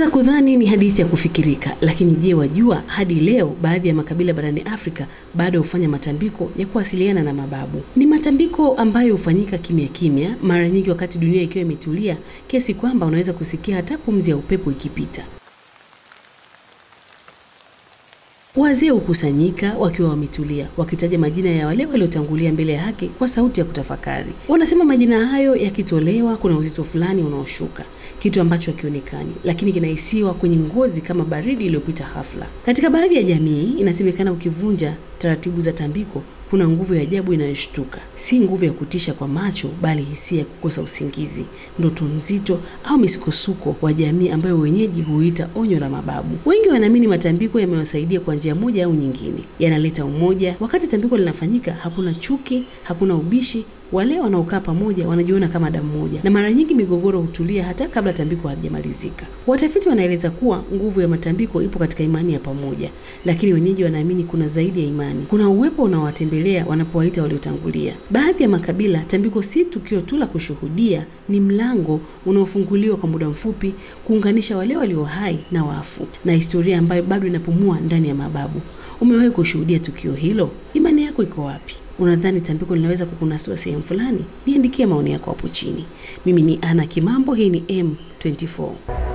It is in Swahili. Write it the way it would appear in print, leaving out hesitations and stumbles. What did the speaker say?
Unaweza kudhani ni hadithi ya kufikirika, lakini je, wajua hadi leo baadhi ya makabila barani Afrika bado hufanya matambiko ya kuwasiliana na mababu. Ni matambiko ambayo hufanyika kimya kimya, mara nyingi wakati dunia ikiwa imetulia, kiasi kwamba unaweza kusikia hata pumzi ya upepo ikipita. Wazee hukusanyika wakiwa wametulia, wakitaja majina ya wale waliotangulia mbele ya haki kwa sauti ya kutafakari. Wanasema majina hayo yakitolewa kuna uzito fulani unaoshuka, kitu ambacho hakionekani, lakini kinahisiwa kwenye ngozi kama baridi iliyopita ghafla. Katika baadhi ya jamii inasemekana ukivunja taratibu za tambiko kuna nguvu ya ajabu inayoshtuka. Si nguvu ya kutisha kwa macho, bali hisia ya kukosa usingizi, ndoto nzito au misukosuko wa jamii ambayo wenyeji huita onyo la mababu. Wengi wanaamini matambiko yamewasaidia kwa njia moja au nyingine. Yanaleta umoja. Wakati tambiko linafanyika hakuna chuki, hakuna ubishi. Wale wanaokaa pamoja wanajiona kama damu moja, na mara nyingi migogoro hutulia hata kabla tambiko halijamalizika. Watafiti wanaeleza kuwa nguvu ya matambiko ipo katika imani ya pamoja, lakini wenyeji wanaamini kuna zaidi ya imani. Kuna uwepo unaowatembelea wanapowaita waliotangulia. Baadhi ya makabila tambiko si tukio tu la kushuhudia, ni mlango unaofunguliwa kwa muda mfupi kuunganisha wale walio hai na wafu, na historia ambayo bado inapumua ndani ya mababu. Umewahi kushuhudia tukio hilo? Imani yako iko wapi? Unadhani tambiko linaweza kukunasua sehemu fulani? Niandikie maoni yako hapo chini. Mimi ni Ana Kimambo, hii ni M24.